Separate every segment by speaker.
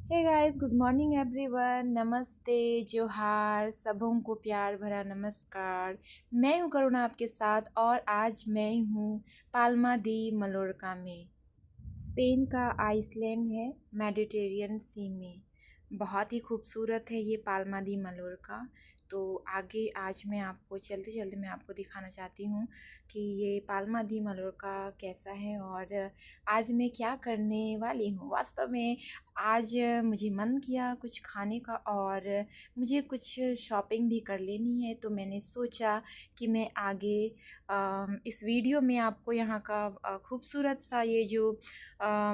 Speaker 1: हे guys, good morning everyone. नमस्ते, जोहार, सबों को प्यार भरा नमस्कार। मैं हूं करुणा आपके साथ और आज मैं हूं पाल्मा दी मलोरका में। स्पेन का आइसलैंड है मेडिटेरियन सी में। बहुत ही खूबसूरत है ये पाल्मा दी मलोरका। तो आगे आज मैं आपको चलते चलते मैं आपको दिखाना चाहती हूँ कि ये पाल्मा दी मलोरका कैसा है और आज मैं क्या करने वाली हूँ। वास्तव में आज मुझे मन किया कुछ खाने का और मुझे कुछ शॉपिंग भी कर लेनी है, तो मैंने सोचा कि मैं आगे इस वीडियो में आपको यहाँ का खूबसूरत सा ये जो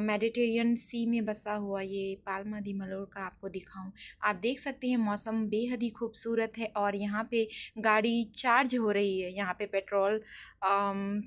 Speaker 1: मेडिटेरियन सी में बसा हुआ ये पाल्मा दी मलोरका आपको दिखाऊं। आप देख सकते हैं मौसम बेहद ही खूबसूरत है और यहाँ पे गाड़ी चार्ज हो रही है। यहाँ पे पेट्रोल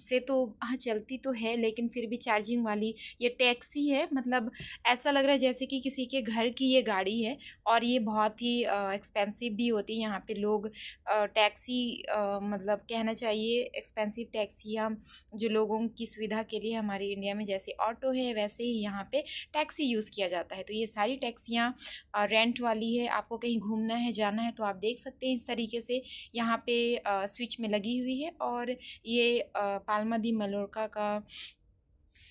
Speaker 1: से तो हाँ चलती तो है, लेकिन फिर भी चार्जिंग वाली ये टैक्सी है। मतलब ऐसा लग रहा है जैसे कि किसी के घर की ये गाड़ी है और ये बहुत ही एक्सपेंसिव भी होती है। यहाँ पे लोग टैक्सी मतलब कहना चाहिए एक्सपेंसिव टैक्सियाँ जो लोगों की सुविधा के लिए हमारे इंडिया में जैसे ऑटो है वैसे ही यहाँ पे टैक्सी यूज़ किया जाता है। तो ये सारी टैक्सियाँ रेंट वाली है। आपको कहीं घूमना है जाना है तो आप देख सकते हैं इस तरीके से यहाँ पे स्विच में लगी हुई है। और ये पाल्मा दी मलोरका का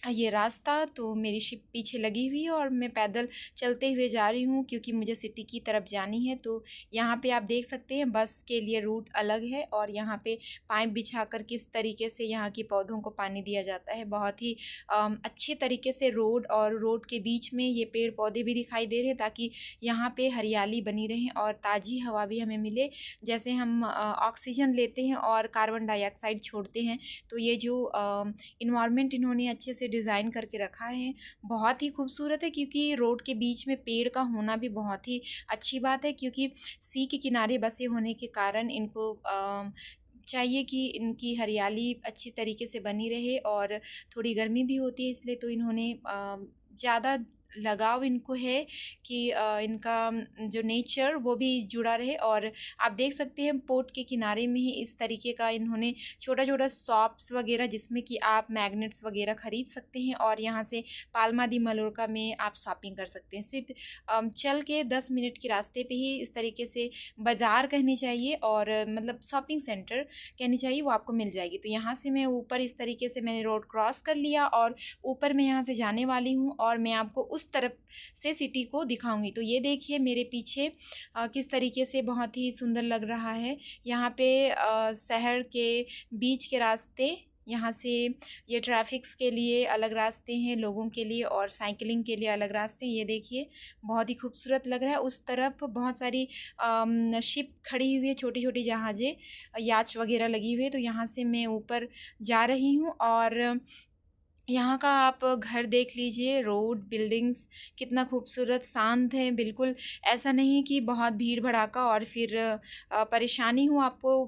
Speaker 1: ये रास्ता तो मेरी शिप पीछे लगी हुई है और मैं पैदल चलते हुए जा रही हूँ क्योंकि मुझे सिटी की तरफ जानी है। तो यहाँ पे आप देख सकते हैं बस के लिए रूट अलग है और यहाँ पे पाइप बिछाकर किस तरीके से यहाँ की पौधों को पानी दिया जाता है। बहुत ही अच्छे तरीके से रोड और रोड के बीच में ये पेड़ पौधे भी दिखाई दे रहे हैं ताकि यहाँ पे हरियाली बनी रहे और ताज़ी हवा भी हमें मिले। जैसे हम ऑक्सीजन लेते हैं और कार्बन डाइऑक्साइड छोड़ते हैं, तो ये जो इन्वायरमेंट इन्होंने अच्छे से डिज़ाइन करके रखा है बहुत ही खूबसूरत है। क्योंकि रोड के बीच में पेड़ का होना भी बहुत ही अच्छी बात है क्योंकि सी के किनारे बसे होने के कारण इनको चाहिए कि इनकी हरियाली अच्छी तरीके से बनी रहे और थोड़ी गर्मी भी होती है, इसलिए तो इन्होंने ज़्यादा लगाव इनको है कि इनका जो नेचर वो भी जुड़ा रहे। और आप देख सकते हैं पोर्ट के किनारे में ही इस तरीके का इन्होंने छोटा छोटा शॉप्स वगैरह जिसमें कि आप मैग्नेट्स वगैरह ख़रीद सकते हैं और यहाँ से पाल्मा दी मलोरका में आप शॉपिंग कर सकते हैं। सिर्फ चल के 10 मिनट के रास्ते पे ही इस तरीके से बाज़ार कहनी चाहिए और मतलब शॉपिंग सेंटर कहनी चाहिए वो आपको मिल जाएगी। तो यहाँ से मैं ऊपर इस तरीके से मैंने रोड क्रॉस कर लिया और ऊपर मैं यहाँ से जाने वाली हूँ और मैं आपको उस तरफ से सिटी को दिखाऊंगी। तो ये देखिए मेरे पीछे किस तरीके से बहुत ही सुंदर लग रहा है। यहाँ पे शहर के बीच के रास्ते, यहाँ से ये ट्रैफिक्स के लिए अलग रास्ते हैं, लोगों के लिए और साइकिलिंग के लिए अलग रास्ते हैं। ये देखिए बहुत ही खूबसूरत लग रहा है। उस तरफ बहुत सारी शिप खड़ी हुई है, छोटी छोटी जहाज़ें, याच वगैरह लगी हुई है। तो यहाँ से मैं ऊपर जा रही हूँ और यहाँ का आप घर देख लीजिए, रोड बिल्डिंग्स कितना खूबसूरत शांत है। बिल्कुल ऐसा नहीं कि बहुत भीड़ भड़ाका और फिर परेशानी हो आपको,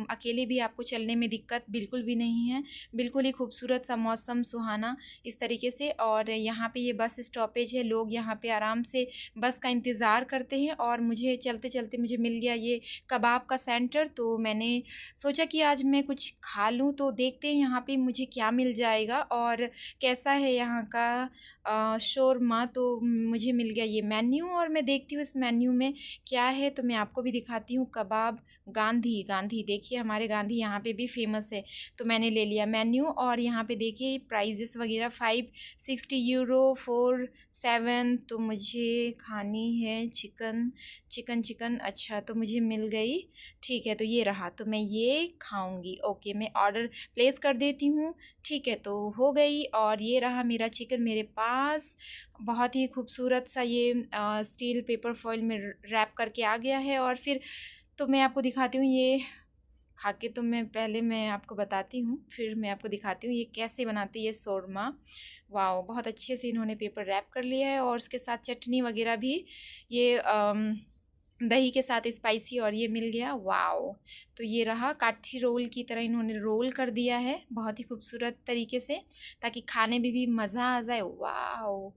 Speaker 1: अकेले भी आपको चलने में दिक्कत बिल्कुल भी नहीं है। बिल्कुल ही खूबसूरत सा मौसम सुहाना इस तरीके से। और यहाँ पे ये बस स्टॉपेज है, लोग यहाँ पे आराम से बस का इंतज़ार करते हैं और मुझे चलते चलते मुझे मिल गया ये कबाब का सेंटर। तो मैंने सोचा कि आज मैं कुछ खा लूँ, तो देखते हैं यहाँ पे मुझे क्या मिल जाएगा और कैसा है यहाँ का शोरमा। तो मुझे मिल गया ये मेन्यू और मैं देखती हूँ इस मेन्यू में क्या है, तो मैं आपको भी दिखाती हूँ। कबाब गांधी, गांधी देखिए हमारे गांधी यहाँ पे भी फेमस है। तो मैंने ले लिया मेन्यू और यहाँ पे देखिए प्राइजेस वगैरह 560 यूरो 47। तो मुझे खानी है चिकन चिकन चिकन। अच्छा तो मुझे मिल गई, ठीक है। तो ये रहा, तो मैं ये खाऊंगी। ओके मैं ऑर्डर प्लेस कर देती हूँ। ठीक है तो हो गई और ये रहा मेरा चिकन मेरे पास। बहुत ही खूबसूरत सा ये स्टील पेपर फॉइल में रैप करके आ गया है। और फिर तो मैं आपको दिखाती हूँ ये खा के, तो मैं आपको बताती हूँ, फिर मैं आपको दिखाती हूँ ये कैसे बनाते हैं ये शोरमा। वाओ बहुत अच्छे से इन्होंने पेपर रैप कर लिया है और उसके साथ चटनी वगैरह भी ये दही के साथ स्पाइसी और ये मिल गया। वाओ तो ये रहा काठी रोल की तरह इन्होंने रोल कर दिया है बहुत ही खूबसूरत तरीके से ताकि खाने में भी मज़ा आ जाए। वाओ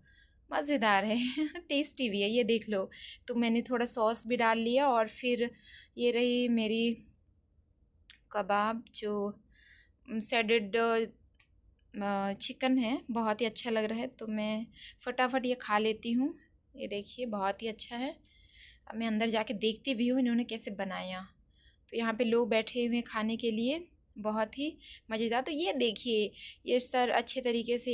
Speaker 1: मज़ेदार है टेस्टी भी है, ये देख लो। तो मैंने थोड़ा सॉस भी डाल लिया और फिर ये रही मेरी कबाब जो सैडेड चिकन है, बहुत ही अच्छा लग रहा है। तो मैं फटाफट ये खा लेती हूँ। ये देखिए बहुत ही अच्छा है। अब मैं अंदर जाके देखती भी हूँ इन्होंने कैसे बनाया। तो यहाँ पे लोग बैठे हुए हैं खाने के लिए, बहुत ही मज़ेदार। तो ये देखिए, ये सर अच्छे तरीके से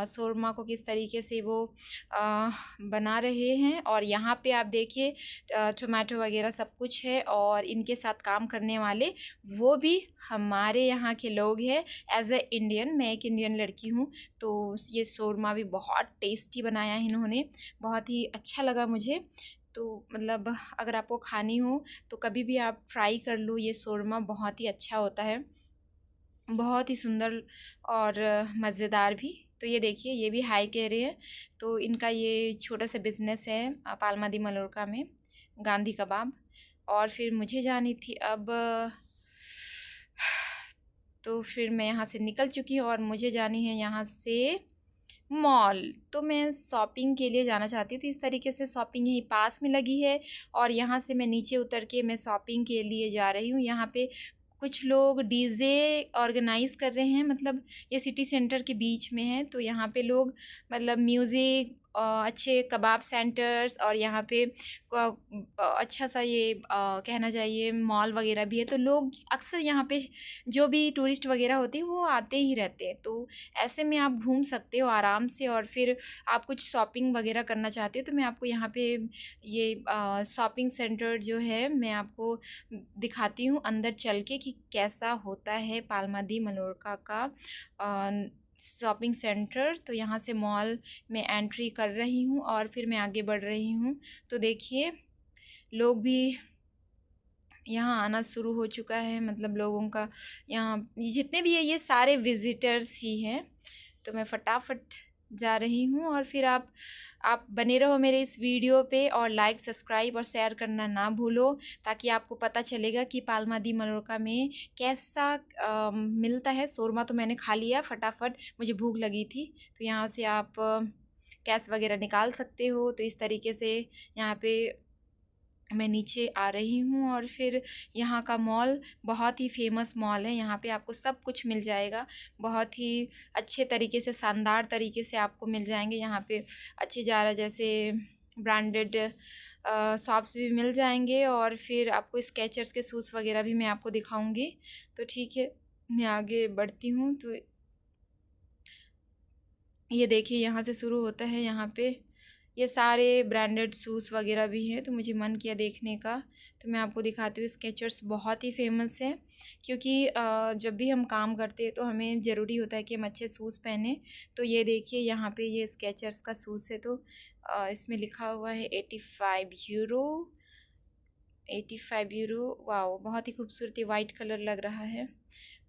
Speaker 1: शोरमा को किस तरीके से वो अ, बना रहे हैं। और यहाँ पे आप देखिए टोमेटो वगैरह सब कुछ है, और इनके साथ काम करने वाले वो भी हमारे यहाँ के लोग हैं। एज ए इंडियन, मैं एक इंडियन लड़की हूँ, तो ये शोरमा भी बहुत टेस्टी बनाया है इन्होंने, बहुत ही अच्छा लगा मुझे। तो मतलब अगर आपको खानी हो तो कभी भी आप ट्राई कर लो, ये शोरमा बहुत ही अच्छा होता है, बहुत ही सुंदर और मज़ेदार भी। तो ये देखिए, ये भी हाय कह रहे हैं। तो इनका ये छोटा सा बिजनेस है पालमा दी मलोरका में, गांधी कबाब। और फिर मुझे जानी थी अब, तो फिर मैं यहाँ से निकल चुकी हूँ और मुझे जानी है यहाँ से मॉल। तो मैं शॉपिंग के लिए जाना चाहती हूँ, तो इस तरीके से शॉपिंग यहीं पास में लगी है, और यहाँ से मैं नीचे उतर के मैं शॉपिंग के लिए जा रही हूँ। यहाँ पे कुछ लोग डीजे ऑर्गेनाइज कर रहे हैं, मतलब ये सिटी सेंटर के बीच में है, तो यहाँ पे लोग मतलब म्यूज़िक, अच्छे कबाब सेंटर्स, और यहाँ पे अच्छा सा ये कहना चाहिए मॉल वगैरह भी है। तो लोग अक्सर यहाँ पे जो भी टूरिस्ट वगैरह होते हैं वो आते ही रहते हैं। तो ऐसे में आप घूम सकते हो आराम से, और फिर आप कुछ शॉपिंग वगैरह करना चाहते हो तो मैं आपको यहाँ पे ये शॉपिंग सेंटर जो है मैं आपको दिखाती हूँ अंदर चल के कि कैसा होता है पाल्मा दी मलोरका का शॉपिंग सेंटर। तो यहाँ से मॉल में एंट्री कर रही हूँ और फिर मैं आगे बढ़ रही हूँ। तो देखिए, लोग भी यहाँ आना शुरू हो चुका है, मतलब लोगों का यहाँ जितने भी है ये सारे विजिटर्स ही हैं। तो मैं फटाफट जा रही हूँ, और फिर आप बने रहो मेरे इस वीडियो पे, और लाइक सब्सक्राइब और शेयर करना ना भूलो, ताकि आपको पता चलेगा कि पाल्मा दी मलोरका में कैसा मिलता है। शोरमा तो मैंने खा लिया फटाफट, मुझे भूख लगी थी। तो यहाँ से आप कैश वगैरह निकाल सकते हो। तो इस तरीके से यहाँ पे मैं नीचे आ रही हूँ, और फिर यहाँ का मॉल बहुत ही फेमस मॉल है। यहाँ पे आपको सब कुछ मिल जाएगा, बहुत ही अच्छे तरीके से, शानदार तरीके से आपको मिल जाएंगे। यहाँ पे अच्छी ज़ारा जैसे ब्रांडेड शॉप्स भी मिल जाएंगे, और फिर आपको स्केचर्स के शूज़ वगैरह भी मैं आपको दिखाऊंगी। तो ठीक है, मैं आगे बढ़ती हूँ। तो ये देखिए, यहाँ से शुरू होता है, यहाँ पे ये सारे ब्रांडेड शूज़ वगैरह भी हैं। तो मुझे मन किया देखने का, तो मैं आपको दिखाती हूँ। स्केचर्स बहुत ही फेमस है, क्योंकि जब भी हम काम करते हैं तो हमें ज़रूरी होता है कि हम अच्छे शूज़ पहने। तो ये देखिए, यहाँ पे ये स्केचर्स का शूज़ है। तो इसमें लिखा हुआ है 85 यूरो, 85 यूरो। वाओ, बहुत ही खूबसूरत वाइट कलर लग रहा है।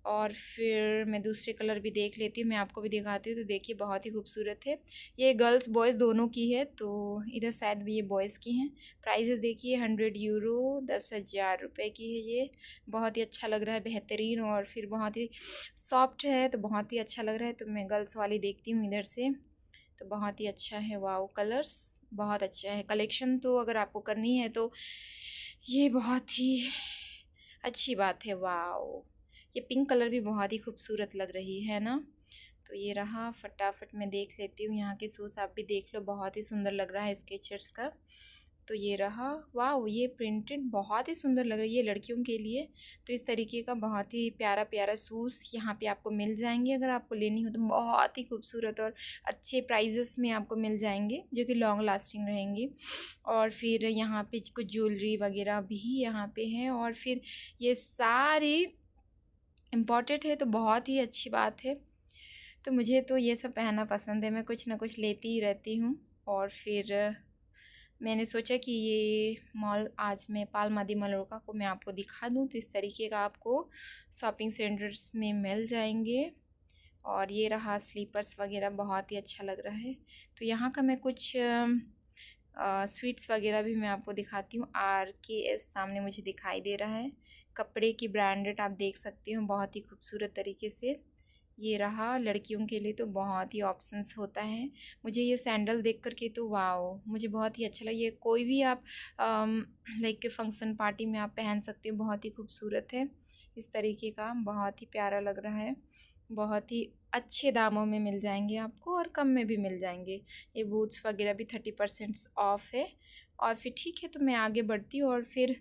Speaker 1: और फिर मैं दूसरे कलर भी देख लेती हूँ, मैं आपको भी दिखाती हूँ। तो देखिए, बहुत ही खूबसूरत है। ये गर्ल्स बॉयज़ दोनों की है, तो इधर शायद भी ये बॉयज़ की हैं। प्राइजेस देखिए, 100 यूरो, 10,000 रुपये की है ये। बहुत ही अच्छा लग रहा है, बेहतरीन, और फिर बहुत ही सॉफ्ट है, तो बहुत ही अच्छा लग रहा है। तो मैं गर्ल्स वाली देखती हूँ इधर से। तो बहुत ही अच्छा है, वाओ, कलर्स बहुत अच्छा है। कलेक्शन तो अगर आपको करनी है तो ये बहुत ही अच्छी बात है। वाओ, ये पिंक कलर भी बहुत ही खूबसूरत लग रही है ना। तो ये रहा, फटाफट मैं देख लेती हूँ यहाँ के शूज़, आप भी देख लो, बहुत ही सुंदर लग रहा है स्केचर्स का। तो ये रहा, वाह, ये प्रिंटेड बहुत ही सुंदर लग रही है लड़कियों के लिए। तो इस तरीके का बहुत ही प्यारा प्यारा शूज़ यहाँ पे आपको मिल जाएंगे, अगर आपको लेनी हो तो बहुत ही खूबसूरत और अच्छे प्राइजेस में आपको मिल जाएंगे, जो कि लॉन्ग लास्टिंग रहेंगी। और फिर यहाँ पे कुछ ज्वेलरी वगैरह भी यहाँ पे है, और फिर ये सारी इम्पॉर्टेंट है, तो बहुत ही अच्छी बात है। तो मुझे तो ये सब पहनना पसंद है, मैं कुछ ना कुछ लेती ही रहती हूँ। और फिर मैंने सोचा कि ये मॉल आज मैं पाल्मा दी मलोरका को मैं आपको दिखा दूँ। तो इस तरीके का आपको शॉपिंग सेंटर्स में मिल जाएंगे। और ये रहा स्लीपर्स वगैरह, बहुत ही अच्छा लग रहा है। तो यहाँ का मैं कुछ स्वीट्स वगैरह भी मैं आपको दिखाती हूँ। RKS सामने मुझे दिखाई दे रहा है, कपड़े की ब्रांडेड, आप देख सकते हो, बहुत ही खूबसूरत तरीके से। ये रहा, लड़कियों के लिए तो बहुत ही ऑप्शंस होता है। मुझे ये सैंडल देख कर के तो वाओ, मुझे बहुत ही अच्छा लगा। ये कोई भी आप लाइक फंक्शन पार्टी में आप पहन सकते हो, बहुत ही खूबसूरत है। इस तरीके का बहुत ही प्यारा लग रहा है, बहुत ही अच्छे दामों में मिल जाएंगे आपको और कम में भी मिल जाएंगे। ये बूट्स वगैरह भी 30% ऑफ है। और फिर ठीक है, तो मैं आगे बढ़ती हूँ और फिर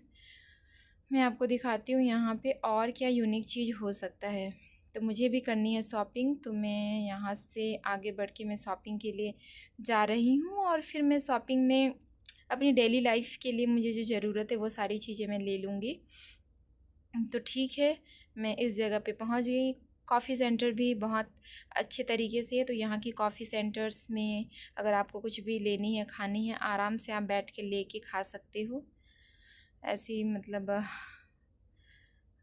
Speaker 1: मैं आपको दिखाती हूँ यहाँ पे और क्या यूनिक चीज़ हो सकता है। तो मुझे भी करनी है शॉपिंग, तो मैं यहाँ से आगे बढ़ के मैं शॉपिंग के लिए जा रही हूँ और फिर मैं शॉपिंग में अपनी डेली लाइफ के लिए मुझे जो ज़रूरत है वो सारी चीज़ें मैं ले लूँगी। तो ठीक है, मैं इस जगह पे पहुंच गई। कॉफ़ी सेंटर भी बहुत अच्छे तरीके से है, तो यहाँ की कॉफ़ी सेंटर्स में अगर आपको कुछ भी लेनी है, खानी है, आराम से आप बैठ के लेके खा सकते हो। ऐसी मतलब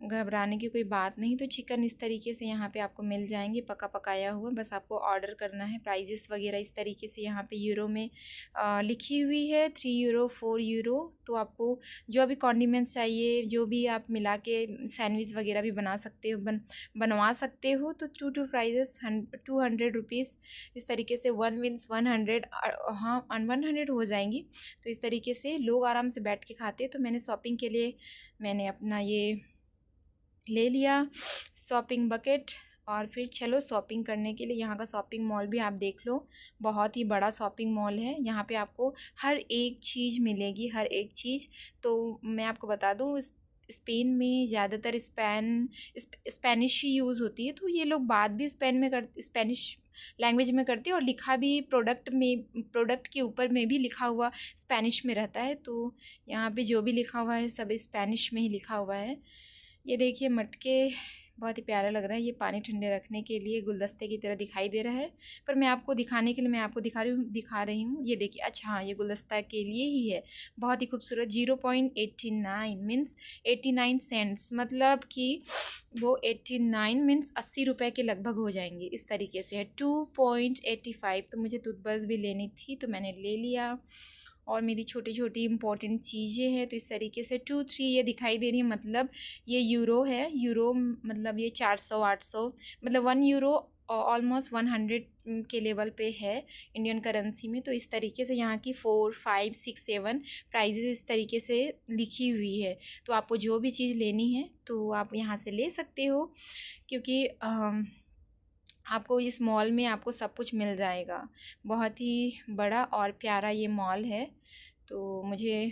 Speaker 1: घबराने की कोई बात नहीं। तो चिकन इस तरीके से यहाँ पे आपको मिल जाएंगे पका पकाया हुआ, बस आपको ऑर्डर करना है। प्राइजेस वगैरह इस तरीके से यहाँ पे यूरो में लिखी हुई है, 3 यूरो, 4 यूरो। तो आपको जो भी कॉन्डिमेंट्स चाहिए, जो भी आप मिला के सैंडविच वगैरह भी बना सकते हो, बनवा सकते हो। तो टू प्राइजेस 200 रुपीज़ इस तरीके से, 1 मीन्स 100, हाँ 100 हो जाएंगी। तो इस तरीके से लोग आराम से बैठ के खाते हैं। तो मैंने शॉपिंग के लिए मैंने अपना ये ले लिया शॉपिंग बकेट और फिर चलो शॉपिंग करने के लिए। यहाँ का शॉपिंग मॉल भी आप देख लो, बहुत ही बड़ा शॉपिंग मॉल है। यहाँ पे आपको हर एक चीज़ मिलेगी, हर एक चीज़। तो मैं आपको बता दूँ, स्पेन में ज़्यादातर स्पेनिश ही यूज़ होती है। तो ये लोग बात भी स्पेनिश लैंग्वेज में करते हैं और लिखा भी प्रोडक्ट के ऊपर में भी लिखा हुआ स्पेनिश में रहता है। तो यहाँ पे जो भी लिखा हुआ है सब स्पेनिश में ही लिखा हुआ है। ये देखिए मटके, बहुत ही प्यारा लग रहा है। ये पानी ठंडे रखने के लिए गुलदस्ते की तरह दिखाई दे रहा है, पर मैं आपको दिखाने के लिए मैं आपको दिखा रही हूँ। ये देखिए, अच्छा हाँ, ये गुलदस्ता के लिए ही है। बहुत ही खूबसूरत। 0.89 मीन्स 89 सेंट्स, मतलब कि वो 89 मीन्स 80 रुपये के लगभग हो जाएंगे। इस तरीके से है। 2.85। तो मुझे टूथब्रश भी लेनी थी तो मैंने ले लिया। और मेरी छोटी छोटी इंपॉर्टेंट चीज़ें हैं। तो इस तरीके से 2-3 ये दिखाई दे रही है, मतलब ये यूरो है। यूरो मतलब ये 400-800, मतलब 1 यूरो ऑलमोस्ट 100 के लेवल पे है इंडियन करेंसी में। तो इस तरीके से यहाँ की 4, 5, 6, 7 प्राइजेस इस तरीके से लिखी हुई है। तो आपको जो भी चीज़ लेनी है तो आप यहाँ से ले सकते हो, क्योंकि आपको इस मॉल में आपको सब कुछ मिल जाएगा। बहुत ही बड़ा और प्यारा ये मॉल है। तो मुझे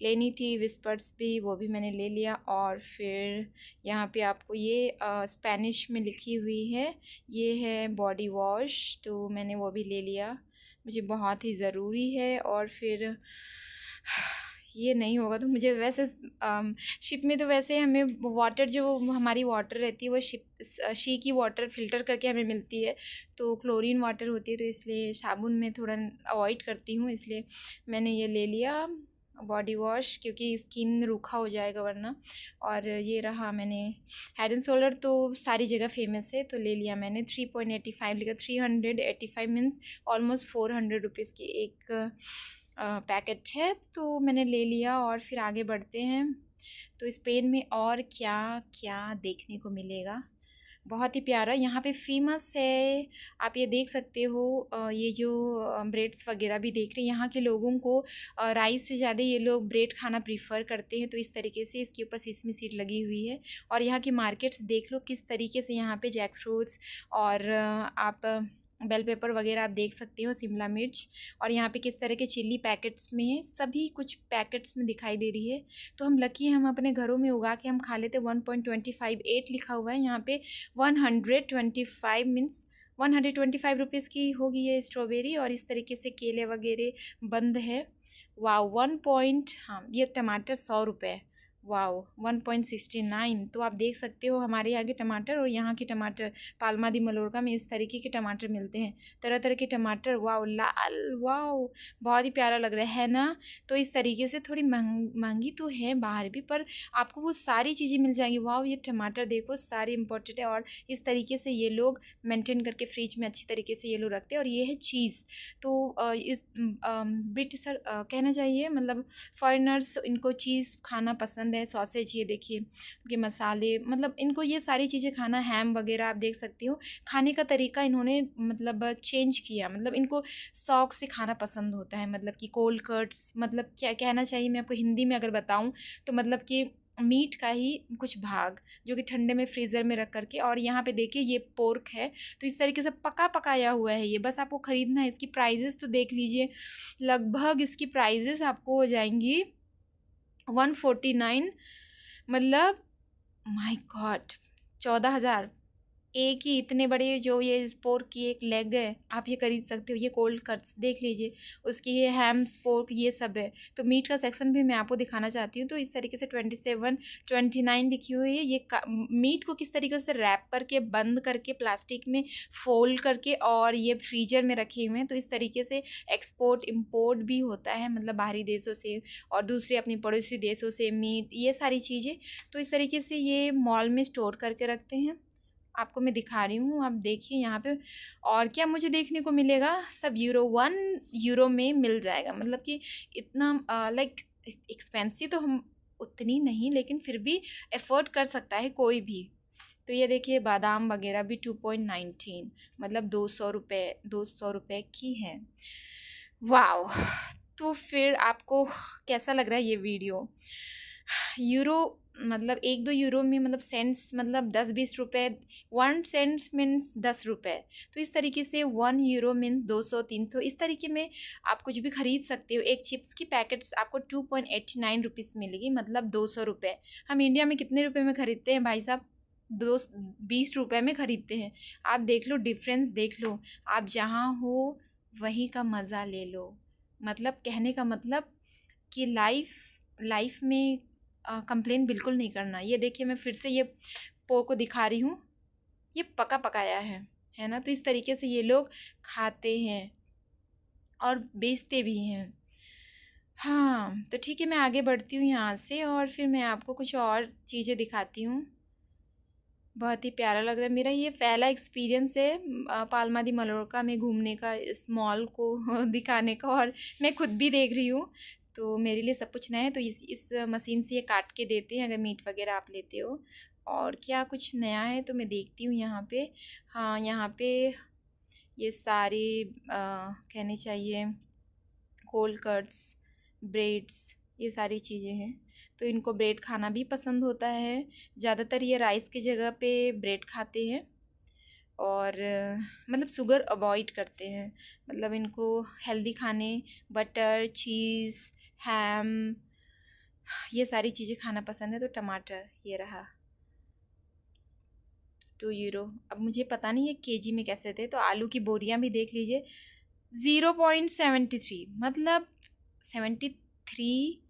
Speaker 1: लेनी थी विस्पर्स भी, वो भी मैंने ले लिया। और फिर यहाँ पे आपको ये स्पेनिश में लिखी हुई है, ये है बॉडी वॉश, तो मैंने वो भी ले लिया, मुझे बहुत ही ज़रूरी है। और फिर ये नहीं होगा तो मुझे वैसे शिप में तो वैसे हमें वाटर, जो हमारी वाटर रहती है वो शी की वाटर फ़िल्टर करके हमें मिलती है। तो क्लोरीन वाटर होती है, तो इसलिए साबुन में थोड़ा अवॉइड करती हूँ, इसलिए मैंने ये ले लिया बॉडी वॉश, क्योंकि स्किन रूखा हो जाएगा वरना। और ये रहा, मैंने हेड एंड शोल्डर तो सारी जगह फेमस है तो ले लिया मैंने। 3.85 लिखा, 385 मीन्स ऑलमोस्ट 400 रुपीज़ की एक पैकेट है। तो मैंने ले लिया और फिर आगे बढ़ते हैं। तो स्पेन में और क्या क्या देखने को मिलेगा, बहुत ही प्यारा यहाँ पे फेमस है। आप ये देख सकते हो, ये जो ब्रेड्स वगैरह भी देख रहे हैं। यहाँ के लोगों को राइस से ज़्यादा ये लोग ब्रेड खाना प्रीफर करते हैं। तो इस तरीके से इसके ऊपर सिसमी सीड लगी हुई है। और यहाँ की मार्केट्स देख लो किस तरीके से, यहाँ पे जैक फ्रूट्स और आप बेल पेपर वगैरह आप देख सकते हो, शिमला मिर्च। और यहाँ पे किस तरह के चिल्ली पैकेट्स में है, सभी कुछ पैकेट्स में दिखाई दे रही है। तो हम लकी हैं, हम अपने घरों में उगा के हम खा लेते। 1.258 लिखा हुआ है यहाँ पे। 125 मीन्स 125 रुपीज़ की होगी ये स्ट्रॉबेरी। और इस तरीके से केले वगैरह बंद है। वाह, हाँ, ये टमाटर 100 रुपये। वाओ, 1.69। तो आप देख सकते हो हमारे यहाँ के टमाटर और यहाँ के टमाटर, पाल्मा दी मलोरका में इस तरीके के टमाटर मिलते हैं, तरह तरह के टमाटर। वाओ, लाल, वाओ, बहुत ही प्यारा लग रहा है ना। तो इस तरीके से थोड़ी महंगी तो है बाहर भी, पर आपको वो सारी चीज़ें मिल जाएंगी। वाओ, ये टमाटर देखो, सारे इम्पोर्टेड है। और इस तरीके से ये लोग मेंटेन करके फ्रिज में अच्छी तरीके से ये लोग रखते हैं। और ये है चीज़। तो इस ब्रिटिशर कहना चाहिए, मतलब फॉरेनर्स, इनको चीज़ खाना पसंद है। सॉसेज, ये देखिए उनके मसाले, मतलब इनको ये सारी चीज़ें खाना, हैम वगैरह आप देख सकती हो। खाने का तरीका इन्होंने मतलब चेंज किया, मतलब इनको शौक से खाना पसंद होता है। मतलब कि कोल्ड कट्स, मतलब क्या कहना चाहिए मैं आपको हिंदी में अगर बताऊं तो, मतलब कि मीट का ही कुछ भाग जो कि ठंडे में फ्रीज़र में रख करके, और यहाँ पे देखिए ये पोर्क है। तो इस तरीके से पका पकाया हुआ है ये, बस आपको ख़रीदना है। इसकी प्राइजेस तो देख लीजिए, लगभग इसकी प्राइजेस आपको हो जाएंगी 149, मतलब माय गॉड 14,000। एक ही इतने बड़े जो ये पोर्क की एक लेग है, आप ये खरीद सकते हो। ये कोल्ड कट्स देख लीजिए, उसकी ये हैम्स पोर्क ये सब है। तो मीट का सेक्शन भी मैं आपको दिखाना चाहती हूँ। तो इस तरीके से 27, 29 लिखी हुई है। ये मीट को किस तरीके से रैप करके बंद करके प्लास्टिक में फोल्ड करके और ये फ्रीजर में रखे हुए हैं। तो इस तरीके से एक्सपोर्ट इम्पोर्ट भी होता है, मतलब बाहरी देशों से और दूसरे अपने पड़ोसी देशों से मीट, ये सारी चीज़ें। तो इस तरीके से ये मॉल में स्टोर करके रखते हैं। आपको मैं दिखा रही हूँ, आप देखिए यहाँ पे। और क्या मुझे देखने को मिलेगा, सब यूरो में मिल जाएगा। मतलब कि इतना लाइक एक्सपेंसिव तो हम उतनी नहीं, लेकिन फिर भी एफोर्ड कर सकता है कोई भी। तो ये देखिए बादाम वगैरह भी 2.19, मतलब 200 रुपये की है। वाओ। तो फिर आपको कैसा लग रहा है ये वीडियो? यूरो मतलब 1-2 यूरो में, मतलब सेंट्स मतलब 10-20 रुपये। 1 सेंट्स मीन्स 10 रुपये। तो इस तरीके से 1 यूरो मीन्स 200-300, इस तरीके में आप कुछ भी खरीद सकते हो। एक चिप्स की पैकेट्स आपको 2.89 रुपीज़ मिलेगी, मतलब 200 रुपये। हम इंडिया में कितने रुपए में ख़रीदते हैं भाई साहब? 20 रुपये में ख़रीदते हैं। आप देख लो, डिफरेंस देख लो। आप जहाँ हो वहीं का मज़ा ले लो। मतलब कहने का मतलब कि लाइफ में कंप्लेन बिल्कुल नहीं करना। ये देखिए मैं फिर से ये पोर्क को दिखा रही हूँ, ये पका पकाया है ना। तो इस तरीके से ये लोग खाते हैं और बेचते भी हैं। हाँ, तो ठीक है, मैं आगे बढ़ती हूँ यहाँ से और फिर मैं आपको कुछ और चीज़ें दिखाती हूँ। बहुत ही प्यारा लग रहा है। मेरा ये पहला एक्सपीरियंस है पाल्मा दी मलोरका में घूमने का, इस मॉल को दिखाने का, और मैं खुद भी देख रही हूँ। तो मेरे लिए सब कुछ नया है। तो इस मशीन से ये काट के देते हैं अगर मीट वगैरह आप लेते हो। और क्या कुछ नया है तो मैं देखती हूँ यहाँ पे। हाँ, यहाँ पे ये सारे कहने चाहिए कोल्ड कट्स, ब्रेड्स, ये सारी चीज़ें हैं। तो इनको ब्रेड खाना भी पसंद होता है। ज़्यादातर ये राइस की जगह पे ब्रेड खाते हैं और मतलब शुगर अवॉइड करते हैं। मतलब इनको हेल्दी खाने, बटर, चीज़, हैम, ये सारी चीज़ें खाना पसंद है। तो टमाटर ये रहा 2 यूरो। अब मुझे पता नहीं है केजी में कैसे थे। तो आलू की बोरियां भी देख लीजिए, 0.73, मतलब 73,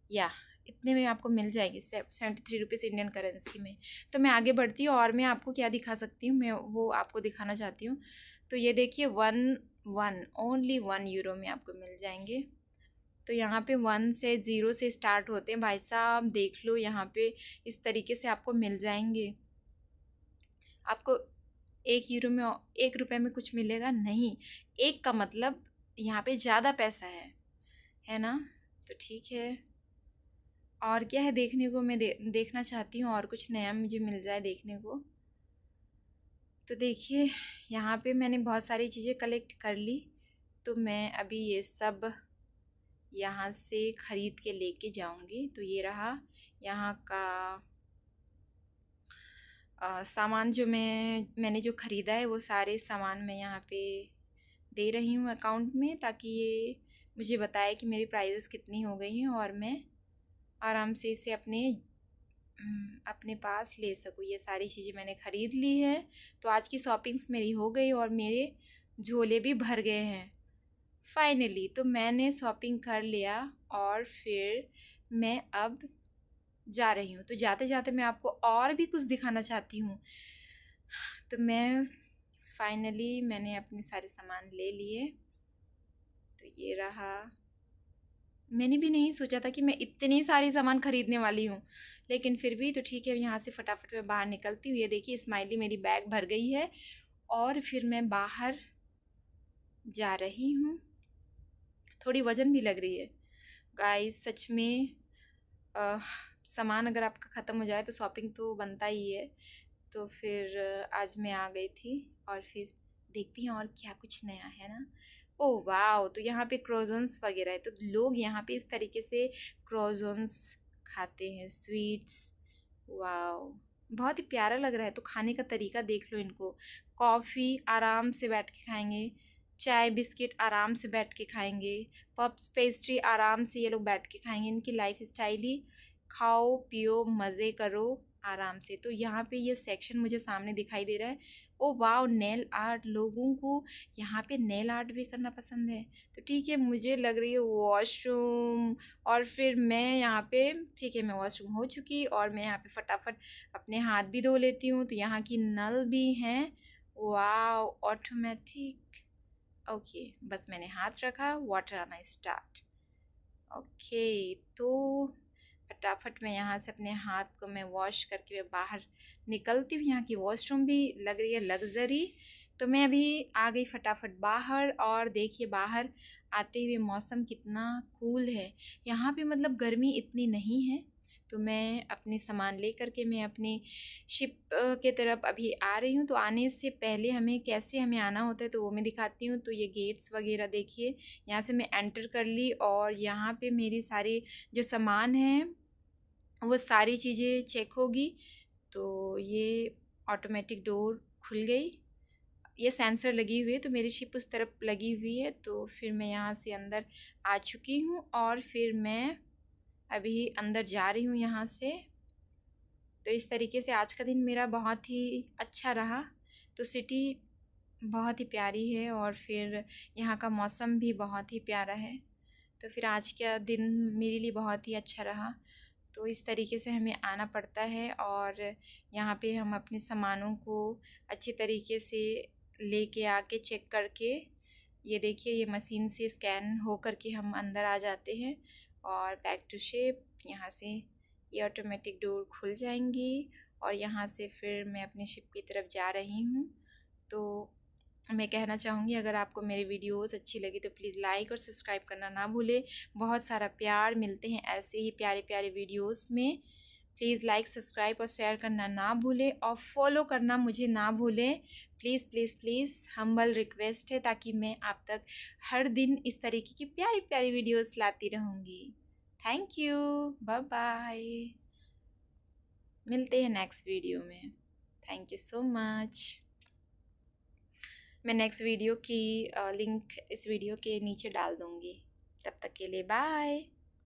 Speaker 1: या इतने में आपको मिल जाएगी, 73 रुपीज़ इंडियन करेंसी में। तो मैं आगे बढ़ती हूँ और मैं आपको क्या दिखा सकती हूँ, मैं वो आपको दिखाना चाहती हूँ। तो ये देखिए ओनली 1 यूरो में आपको मिल जाएंगे। तो यहाँ पे 1 से 0 से स्टार्ट होते हैं भाई साहब, देख लो यहाँ पे इस तरीके से आपको मिल जाएंगे। आपको 1 यूरो में 1 रुपये में कुछ मिलेगा नहीं। एक का मतलब यहाँ पे ज़्यादा पैसा है ना। तो ठीक है, और क्या है देखने को, मैं देखना चाहती हूँ और कुछ नया मुझे मिल जाए देखने को। तो देखिए यहाँ पे मैंने बहुत सारी चीज़ें कलेक्ट कर ली। तो मैं अभी ये सब यहाँ से ख़रीद के लेके जाऊँगी। तो ये रहा यहाँ का सामान जो मैंने जो ख़रीदा है, वो सारे सामान मैं यहाँ पे दे रही हूँ अकाउंट में, ताकि ये मुझे बताए कि मेरी प्राइजेस कितनी हो गई हैं और मैं आराम से इसे अपने पास ले सकूँ। ये सारी चीज़ें मैंने ख़रीद ली हैं। तो आज की शॉपिंग्स मेरी हो गई और मेरे झोले भी भर गए हैं फाइनली। तो मैंने शॉपिंग कर लिया और फिर मैं अब जा रही हूँ। तो जाते जाते मैं आपको और भी कुछ दिखाना चाहती हूँ। तो मैंने अपने सारे सामान ले लिए। तो ये रहा, मैंने भी नहीं सोचा था कि मैं इतनी सारी सामान ख़रीदने वाली हूँ, लेकिन फिर भी तो ठीक है। यहाँ से फटाफट मैं बाहर निकलती हूँ। ये देखिए स्माइली मेरी बैग भर गई है और फिर मैं बाहर जा रही हूँ। थोड़ी वज़न भी लग रही है गाइस, सच में। सामान अगर आपका ख़त्म हो जाए तो शॉपिंग तो बनता ही है। तो फिर आज मैं आ गई थी और फिर देखती हैं और क्या कुछ नया है ना। ओह वाह, तो यहाँ पे क्रोजन्स वगैरह है। तो लोग यहाँ पे इस तरीके से क्रोजन्स खाते हैं स्वीट्स। वाओ! बहुत ही प्यारा लग रहा है। तो खाने का तरीका देख लो इनको। कॉफ़ी आराम से बैठ के खाएँगे, चाय बिस्किट आराम से बैठ के खाएँगे, पफ्स पेस्ट्री आराम से ये लोग बैठ के खाएँगे। इनकी लाइफ़स्टाइल ही खाओ, पियो, मज़े करो आराम से। तो यहाँ पे ये सेक्शन मुझे सामने दिखाई दे रहा है। Oh wow! नेल आर्ट, लोगों को यहाँ पे नेल आर्ट भी करना पसंद है। तो ठीक है, मुझे लग रही है वॉशरूम, और फिर मैं यहाँ पे, ठीक है, मैं वॉशरूम हो चुकी और मैं यहाँ पे फटाफट अपने हाथ भी धो लेती हूँ। तो यहाँ की नल भी हैं। वाओ! ऑटोमेटिक। ओके, बस मैंने हाथ रखा, वाटर आना स्टार्ट। ओके, तो फटाफट मैं यहाँ से अपने हाथ को मैं वॉश करके मैं बाहर निकलती हूँ। यहाँ की वॉशरूम भी लग रही है लग्जरी। तो मैं अभी आ गई फटाफट बाहर, और देखिए बाहर आते हुए मौसम कितना कूल है। यहाँ पे मतलब गर्मी इतनी नहीं है। तो मैं अपने सामान लेकर के मैं अपनी शिप के तरफ अभी आ रही हूँ। तो आने से पहले हमें कैसे हमें आना होता है तो वो मैं दिखाती हूँ। तो ये गेट्स वगैरह देखिए, यहाँ से मैं एंटर कर ली, और यहाँ पे मेरी सारी जो सामान है वो सारी चीज़ें चेक होगी। तो ये ऑटोमेटिक डोर खुल गई। ये सेंसर लगी हुई है, तो मेरी शिप उस तरफ लगी हुई है। तो फिर मैं यहाँ से अंदर आ चुकी हूँ, और फिर मैं अभी अंदर जा रही हूँ यहाँ से। तो इस तरीके से आज का दिन मेरा बहुत ही अच्छा रहा। तो सिटी बहुत ही प्यारी है, और फिर यहाँ का मौसम भी बहुत ही प्यारा है। तो फिर आज का दिन मेरे लिए बहुत ही अच्छा रहा। तो इस तरीके से हमें आना पड़ता है, और यहाँ पे हम अपने सामानों को अच्छे तरीके से लेके आके चेक करके, ये देखिए ये मशीन से स्कैन हो करके हम अंदर आ जाते हैं। और बैक टू शिप, यहाँ से ये ऑटोमेटिक डोर खुल जाएंगी, और यहाँ से फिर मैं अपनी शिप की तरफ जा रही हूँ। तो मैं कहना चाहूँगी, अगर आपको मेरी वीडियोस अच्छी लगी तो प्लीज़ लाइक और सब्सक्राइब करना ना भूलें। बहुत सारा प्यार मिलते हैं ऐसे ही प्यारे प्यारे वीडियोस में। प्लीज़ लाइक सब्सक्राइब और शेयर करना ना भूलें, और फॉलो करना मुझे ना भूलें। Please please please humble request है, ताकि मैं आप तक हर दिन इस तरीके की प्यारी प्यारी वीडियोस लाती रहूँगी। Thank you, bye bye. मिलते हैं नेक्स्ट वीडियो में। Thank you so much. मैं नेक्स्ट वीडियो की लिंक इस वीडियो के नीचे डाल दूँगी। तब तक के लिए बाय।